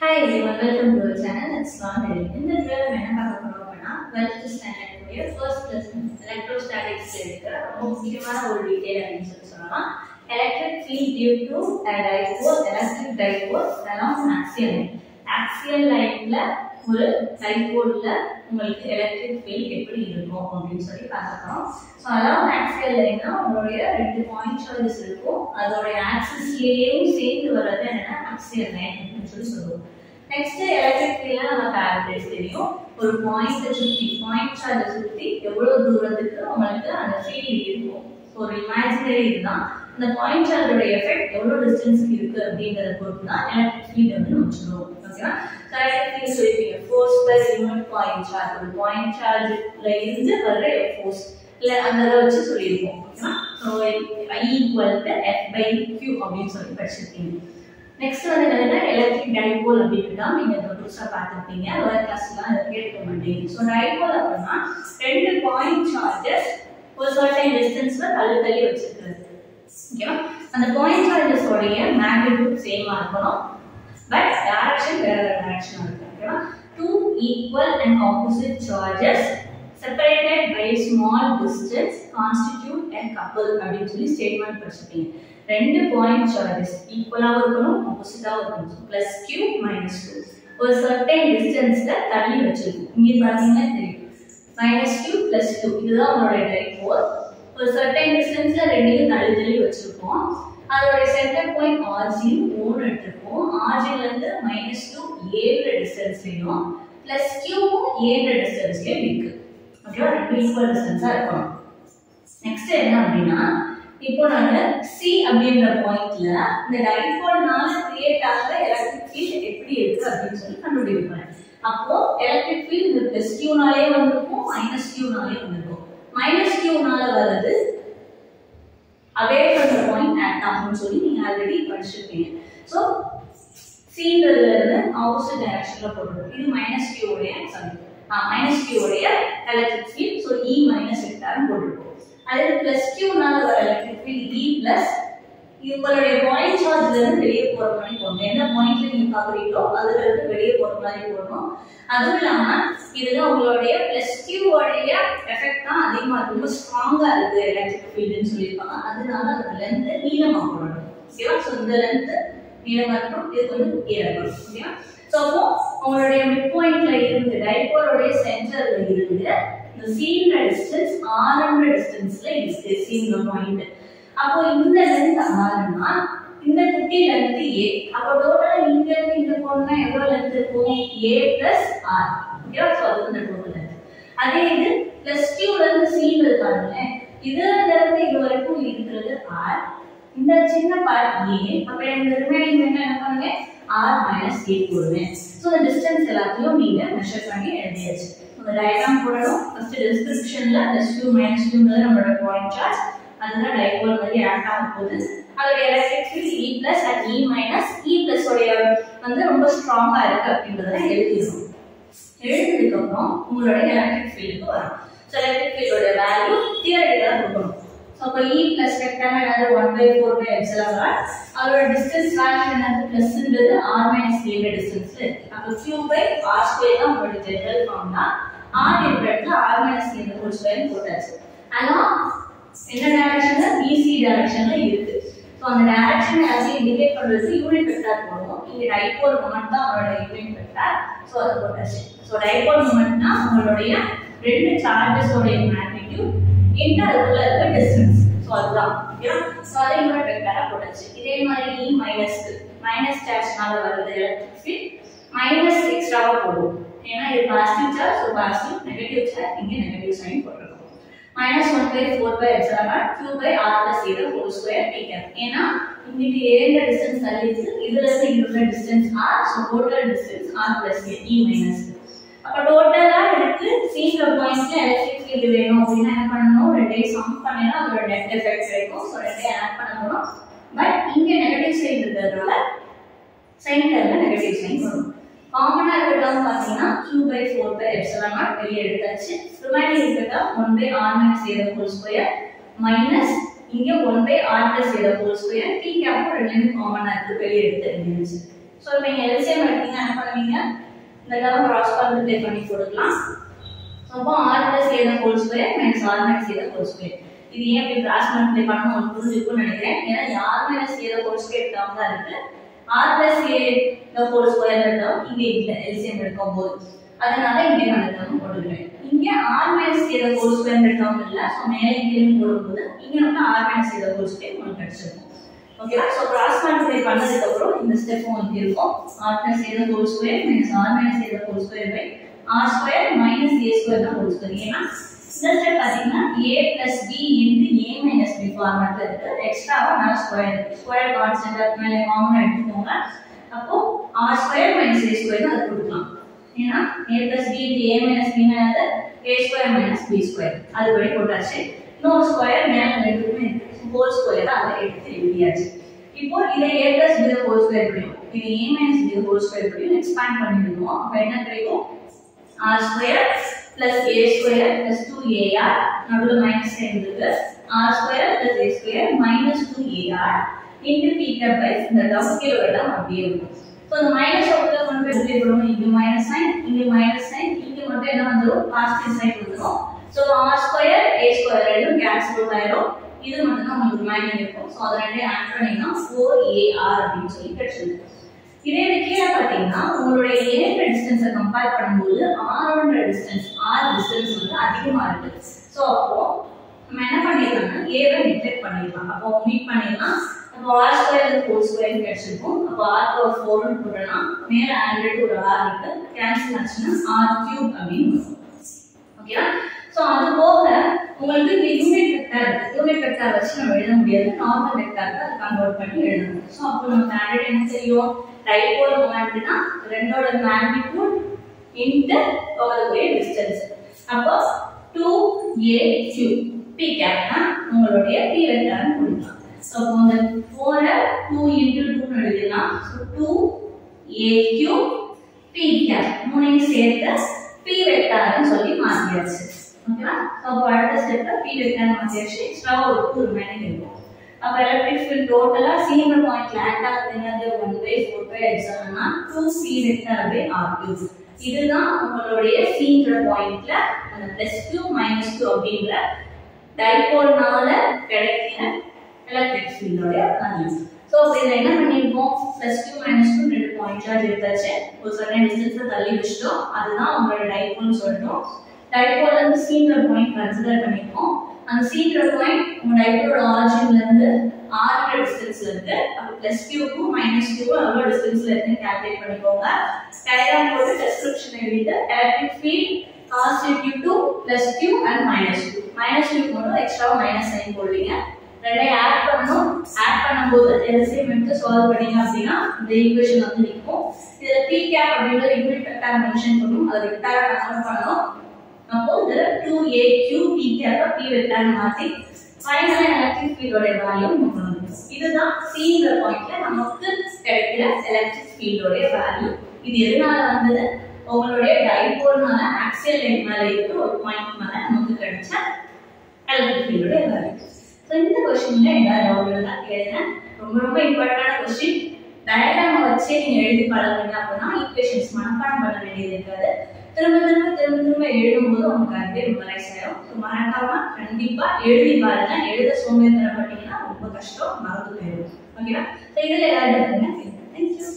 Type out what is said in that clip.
Hi everyone, welcome to our channel. It's London. In this video, we are going to talk about 12th standard first lesson electrostatics. Electric field due to a dipole, electric dipole along axial line. Axial line la ஒரு dipole la உங்களுக்கு electric field எப்படி இருக்கும் அப்படினு சொல்லி பார்க்கலாம். So along axial line னா உங்களுடைய ரெண்டு பாயிண்ட் சார்ஜஸ் இருக்கும். அதோட ஆக்சிஸ்லயும் சேர்ந்து வரது என்னன்னா axial line அப்படினு சொல்லி சொல்லுவோம். நெக்ஸ்ட் எலக்ட்ரிக் ஃபீல்ட்ல நம்ம கேரக்டரிஸ்டிக்ஸ் தெரியும். ஒரு பாயிண்ட சுத்தி பாயிண்ட் சார்ஜ சுத்தி எவ்வளவு தூரத்துக்கு உங்களுக்கு அந்த ஃபீல்ட் இருக்கும். ஒரு இமேஜினரி இதுதான். இந்த பாயிண்ட் சார்ஜோட எஃபெக்ட் எவ்வளவு டிஸ்டன்ஸ்க்கு இருக்கு அப்படிங்கறத பொறுத்து தான் எலக்ட்ரிக் ஃபீல்ட் வந்து நம்ம சொல்லுவோம். ஓகேவா? சோ எலக்ட்ரிக் ஃபீல்ட் சொல்லிட்டீங்க. Force by unit point charge. ஒரு பாயிண்ட் சார்ஜ்ல இருந்து வர ஃபோர்ஸ் இல்ல அந்த வச்சு சொல்லிருக்கோம். ஓகேவா? So I = F by Q அப்படினு சொல்லி படிச்சிருக்கீங்க. நெக்ஸ்ட் வந்து என்னன்னா எலக்ட்ரிக் டைபோல் அப்படினா நீங்க புதுசா பார்த்திருப்பீங்க. லோயர் கிளாஸ்லாம் இத கேட்க மாட்டீங்க. சோ டைபோல் அப்படினா ரெண்டு பாயிண்ட் சார்ஜஸ் ஒரு certain டிஸ்டன்ஸ்ல தள்ளி வச்சிருக்கிறது. ஓகேவா? அந்த பாயிண்ட் சார்ஜஸ் உடைய மேக்னிட்யூட் சேமா இருக்கணும். பட் டைரக்ஷன் வேற டைரக்ஷனா இருக்கும். ஓகேவா? Two equal and opposite charges separated by a small distance constitute a couple அப்படினு சொல்லி ஸ்டேட்மென்ட் படிச்சிருப்பீங்க. ரெண்டு பாயிண்ட் சார்ஜஸ் ஈக்குவலா இருக்கணும், ஆப்போசிட்டா இருக்கணும். +q -2 ஒரு certain டிஸ்டன்ஸ்ல தள்ளி வச்சிருக்கோம். இங்க பாத்தீங்கன்னா தெரியும். -q + 2 இதுதான் உங்களுடைய டைபோல். ஒரு certain டிஸ்டன்ஸ்ல ரெண்டையும் தள்ளி வச்சிருக்கோம். அதோட சென்டர் பாயிண்ட் origin 1 எடுத்துப்போம். origin ல இருந்து -2 ஏழு டிஸ்டன்ஸ்லயும் +q ஏழு டிஸ்டன்ஸ்லயும் இருக்கு. ஓகேவா? ரெண்டு ஈக்குவல் டிஸ்டன்ஸா இருக்கணும். நெக்ஸ்ட் என்ன அப்படினா இப்போ நாங்க C அப்படிங்கற பாயிண்ட்ல இந்த டைபோல்னால கிரியேட் ஆகிற எலக்ட்ரிக் ஃபீல்ட் எப்படி இருக்கு அப்படினு சொல்லி கண்டுபிடிப்போம். அப்போ எலக்ட்ரிக் ஃபீல்ட் இந்த +q னாலே வந்திருக்கும், -q னாலே வந்திருக்கும். -q னால வருது away from the point at ஆகும்னு சொல்லி நீங்க ஆல்ரெடி படிச்சிருப்பீங்க. சோ C ன்றதுல இருந்து ஆப்போசிட் டைரக்ஷன்ல போறோம். இது -q உடைய -q உடைய electric field. So E - vector போடுறோம். அதே +q னால வர எலக்ட்ரிக் ஃபீல்ட் E+ உங்களுடைய பாயிண்ட் சார்ஜ்ல இருந்து வெளியே போற மாதிரி போடணும். எந்த பாயிண்ட்ல நீங்க பாக்குறீங்களோ அதுல இருந்து வெளியே போற மாதிரி போடணும். அதுவும் இல்லாம இதுல உங்களுடைய +q உடைய எஃபெக்ட் தான் அதிகமா ரொம்ப ஸ்ட்ராங்கா இருக்கு எலக்ட்ரிக் ஃபீல்ட்னு சொல்லிருப்பாங்க. அதனால அந்த லெந்த் நீளமா போடணும். ஓகேவா? சோ இந்த லெந்த் நீளமா இருக்கணும். இது கொஞ்சம் குட்டியா இருக்கணும். ஓகேவா? சோ அப்போ உங்களுடைய மிட் பாயிண்ட்ல இருந்து டைபோலோட சென்டர்ல இருந்து the C distance R டிஸ்டன்ஸ்ல இருக்கு C பாயிண்ட். அப்போ இந்த லெந்த் R னா இந்த குட்டி லெந்த் A. அப்போ டோட்டலா இங்க இருந்து இங்க போனா எவ்வளவு லெந்த் இருக்கும்? A + R. ஓகேவா? சோ அது வந்து டோட்டல் லெந்த். அதே இது +q ல இருந்து C ல பாருங்க. இதுல இருந்து இது வரைக்கும் இருக்கிறது R. இந்த சின்ன பார்ட் A. அப்ப இந்த ரிமைனிங் என்ன பண்ணுங்க? R - A போடுவேன். சோ இந்த டிஸ்டன்ஸ் எல்லாத்தையும் நீங்க மெஷர் பண்ணி எழுதியாச்சு. இந்த டயகிராம் போடணும். ஃபர்ஸ்ட் டிஸ்கிரிப்ஷன்ல +q - q ங்கறது நம்மளோட பாயிண்ட் சார்ஜ். அதுதான் டைபோல் மாதிரி ஆக்ட் ஆக போகுது. அதோட electric field E+ and E- உடைய வந்து ரொம்ப ஸ்ட்ராங்கா இருக்கு அப்படிங்கறத எழுதிடணும். எழுதினதுக்கு அப்புறம் உங்களோட எலக்ட்ரிக் ஃபீல்டுக்கு வரும். சோ எலக்ட்ரிக் ஃபீல்டோட வேல்யூ தியரிட்டிக்கலா கொடுக்கணும். சோ அப்ப E+ வெக்டார் என்னது 1/4πε0. அதோட டிஸ்டன்ஸ் வேல்யூ என்னது +ன்றது R - A டிஸ்டன்ஸ்ல இருக்கு. அப்ப q/r² தான் உங்களோட ஜெனரல் ஃபார்முலா. R இருக்கிறதுல R - A² போட்டாச்சு. ஆனா என்ன டைரக்ஷன்ல BC டைரக்ஷன்ல இருக்கு. சோ அந்த டைரக்ஷன் எல்லாத்தையும் இண்டிகேட் பண்றது யூனிட் வெக்டார் போடுவோம். இங்க டைபோல் மொமெண்ட் தான் அவரோட யூனிட் வெக்டார். சோ அது போட்டாச்சு. சோ டைபோல் மொமெண்ட்னா உங்களுடைய ரெண்டு சார்ஜஸ் உடைய மேக்னிட்யூட் இன்டு அதுக்குள்ள இருக்க டிஸ்டன்ஸ். சோ அதுதான். ஓகேவா? சோ அதை யூனிட் வெக்டாரா போட்டாச்சு. இதே மாதிரி E- மைனஸ் சார்ஜ்னால வருது எலக்ட்ரிக் ஃபீல்ட் மைனஸ் எக்ஸ்ட்ராவா போடுவோம். ஏன்னா இது positive charge. So positive, negative charge இங்க நெகட்டிவ் சைன் போடுறோம். -1/4πε0 q/r+a² t. ஏன்னா இங்கிட்டு A ன்ற டிஸ்டன்ஸ் தள்ளிச்சு. இதுல இருந்து இங்க distance R. So total distance R+a E-. அப்ப டோட்டலா எடுத்து C ன்ற பாயிண்ட்ல எலக்ட்ரிக் ஃபீல்ட் வேணும் அப்படினா என்ன பண்ணனும்? ரெண்டையும் சம் பண்ணினா அதோட நெட் எஃபெக்ட் கிடைக்கும். சோ ரெண்டையும் ஆட் பண்ணனும். பட் இங்க நெகட்டிவ் சைன் இருக்கிறதால சென்டர்ல நெகட்டிவ் சைன் வரும். காமனா இருக்கிறது பாத்தீங்கன்னா q/4πε0 வெளிய எடுத்தாச்சு. ரிமைனிங் இருக்கிறது 1/r - a² மைனஸ் இங்க 1/r + a² t கேப் ரெண்டுமே காமனா இருக்கு வெளிய எடுத்து எழுதியாச்சு. சோ ஸோ இப்போ நீங்கள் எல்சிஎம் எடுத்தீங்கன்னா என்ன பண்ணுவீங்க, இந்த டேர்ம் கிராஸ் மல்டிப்ளை பண்ணி கொடுக்கலாம். ஸோ அப்போ r + a the whole square minus r - a the whole square. இது ஏன் இப்படி கிராஸ் மல்டிப்ளை பண்ணணும் உங்களுக்கு புரிஞ்சுக்கும்னு நினைக்கிறேன். ஏன்னா r - a the whole square term தான் இருக்கு, r + a the whole square term இங்கே இல்லை எல்சிஎம் எடுக்கும்போது. அதனால இங்கே நான் டேர்ம் போட்டுக்கிறேன். இங்கே r - a the whole square term இல்லை. ஸோ மேலே இங்கே போடும்போது இங்கே வந்து r - a the whole square உங்களுக்கு கிடைச்சிருக்கும். ஓகேவா? ஸோ கிராஸ் மல்டிப்ளை பண்ணதுக்கு அப்புறம் இந்த ஸ்டெப் உங்களுக்கு இருக்கும். r + a the whole square minus r - a the whole square by r square minus a square the whole square. ஏன்னா இந்த ஸ்டெப் பார்த்தீங்கன்னா a + b × a - b ஃபார்மட்ல இருக்கு. எக்ஸ்ட்ராவா நான் ஸ்கொயர் கான்ஸ்டன்ட் மேலே காமன் எடுத்துக்கோங்க. அப்போ r square minus a square தான் அது கொடுக்கலாம். ஏன்னா a + b × a - b னால a square minus b square அது வரை போட்டாச்சு. இன்னொரு ஸ்கொயர் மேலே ரெண்டுமே இருக்கு, ஹோல் ஸ்கொயர் அதை எடுத்து எழுதியாச்சு. இப்போ இதை a + b the whole square படியும், இது a - b the whole square படியும் எக்ஸ்பாண்ட் பண்ணி எழுதுவோம். அப்போ என்ன கிடைக்கும், r square + a square + 2ar நடுவுல மைனஸ் சைன் இருக்கு, r square + a square minus 2ar into p cap by இந்த டேர்ம் கீழ வரலாம் அப்படியே இருக்கும். சோ இந்த மைனஸ் உள்ள கொண்டு போய் வெளியே போடுவோம். இங்க மைனஸ் சைன், இங்க மைனஸ் சைன், இங்க மட்டும் என்ன வந்துரும், பாசிட்டிவ் சைன் வந்துரும். So r square a square ரெண்டும் கேன்சல் அவுட் ஆயிடும். இது மட்டும் தான் உங்களுக்கு ரிமைனிங் இருக்கும். சோ அத ரெண்டையும் ஆட் பண்ணீங்கன்னா 4ar அப்படினு சொல்லி கிடைச்சிருக்கு. இதே கீழ பாத்தீங்கன்னா உங்களுடைய a ன்ற டிஸ்டன்ஸை கம்பேர் பண்ணும்போது r ன்ற டிஸ்டன்ஸ் வந்து அதிகமா இருக்கு. சோ அப்போ நம்ம என்ன பண்ணிடலாம்னா a வை நெக்லெக்ட் பண்ணிடலாம். அப்போ மீட் பண்ணிடலாம். அப்போ r square the whole square கிடைச்சிருக்கும். அப்போ r பவர் 4 ன்னு போடலாம். மேல ஆல்ரெடி ஒரு r இருக்கு, கேன்சல் ஆச்சுன்னா r³ அப்படின்னு வரும். ஓகேவா? சோ அது போக உங்களுக்கு இங்க யூனிட் வெக்டர் இருக்கு. யூனிட் வெக்டர் வச்சு நம்ம எழுத முடியாது, நார்மல் வெக்டருக்கு அதை கன்வெர்ட் பண்ணி எழுதணும். சோ அப்போ நமக்கு ஆல்ரெடி என்ன தெரியும், டைபோல் மொமெண்ட்னா ரெண்டோட மேக்னிட்யூட் இன்டு வரக்கூடிய டிஸ்டன்ஸ். அப்போ 2aq p கேப்னா உங்களுடைய p வெக்டர்னு கொடுக்கலாம். சோ அப்போ இந்த 4 2 × 2 ன்னு எழுதலாம். சோ 2aq p கேப் மூணையும் சேர்த்து p வெக்டர்னு சொல்லி மாத்தியாச்சு. ஓகேவா? சோ அப்போ அடுத்த ஸ்டெப்ல p வெக்டர் மாத்தியாச்சு, எக்ஸ்ட்ரா ஒரு 2 ரிமைனிங் இருக்கும். அப்ப எலக்ட்ரிக் ஃபீல்ட் டோட்டலா c ன்ற பாயிண்ட்ல ஆக்ட் ஆகுதுங்கிறது 1/4π epsilon 2p vector by r³. இதுதான் உங்களுடைய c ன்ற பாயிண்ட்ல அந்த +q -q அப்படிங்கற டைபோல்னால கிடைக்கிற எலக்ட்ரிக் ஃபீல்டோட வேல்யூ. சோ இத என்ன பண்ணிருக்கோம், +q -q ரெண்டு பாயிண்ட் சார்ஜ் எடுத்தாச்சு, ஒரு சர்டன் டிஸ்டன்ஸ்ல தள்ளி வச்சிட்டோம். அதுதான் உங்களோட டைபோல்னு சொல்றோம். டைபோல்ல இருந்து c ன்ற பாயிண்ட் கன்சிடர் பண்ணிருக்கோம். அந்த c ன்ற பாயிண்ட் உங்க டைபோலோட ஆரிஜின்ல இருந்து r ன்ற டிஸ்டன்ஸ்ல இருக்கு. அப்ப +q க்கும் -q க்கும் எவ்வளவு டிஸ்டன்ஸ்ல இருக்குன்னு கால்குலேட் பண்ணிக்கோங்க. டயகிராம் போட்டு டிஸ்கிரிப்ஷன் எழுதிட்டு electric field constitute +q and -q. -q மட்டும் எக்ஸ்ட்ரா மைனஸ் சைன் போடுவீங்க. ரெண்டையும் ஆட் பண்ணனும். ஆட் பண்ணும்போது எல்சிஎம் எடுத்து சால்வ் பண்ணீங்க அப்படினா இந்த ஈக்குவேஷன் வந்து நிக்கும். இதுல p கேப் அப்படிங்கற யூனிட் வெக்டர் மென்ஷன் பண்ணும். அத வெக்டரா கன்வெர்ட் பண்ணனும். அப்போ இதுல 2aq p gap p vector மாத்தி ஃபைனலா எலக்ட்ரிக் ஃபீல்டோட வேல்யூ நமக்கு வந்துரும். இதுதான் c ன்ற பாயிண்ட்ல நமக்கு கிடைக்கிற எலக்ட்ரிக் ஃபீல்டோட வேல்யூ. இது எதனால வந்தது, உங்களுடைய டைபோல்னால ஆக்சியல் லைன் மேல இருக்க ஒரு பாயிண்ட் மேல நமக்கு கிடைச்ச எலக்ட்ரிக் ஃபீல்டோட வேல்யூ. சோ இந்த क्वेश्चनல என்ன டவுட் இருந்தா கேளுங்க. ரொம்ப இம்பார்ட்டன்டான क्वेश्चन. டயகிராம் வச்சு நீங்க எழுதி பழகுங்க அப்படினா ஈக்குவேஷன்ஸ் மனப்பாடம் பண்ண வேண்டியது இருக்காது. திரும்ப எழுதும்போது உங்களுக்கு அதுவே மெமரைஸ் ஆயிடும். சோ மறக்காம கண்டிப்பா எழுதி பாருங்க. எழுத சோம்பேறித்தனப்பட்டீங்கன்னா ரொம்ப கஷ்டம், மறந்து போயிடும். ஓகேவா? சோ இதுல ஏதாவது இருக்குங்க. Thank you.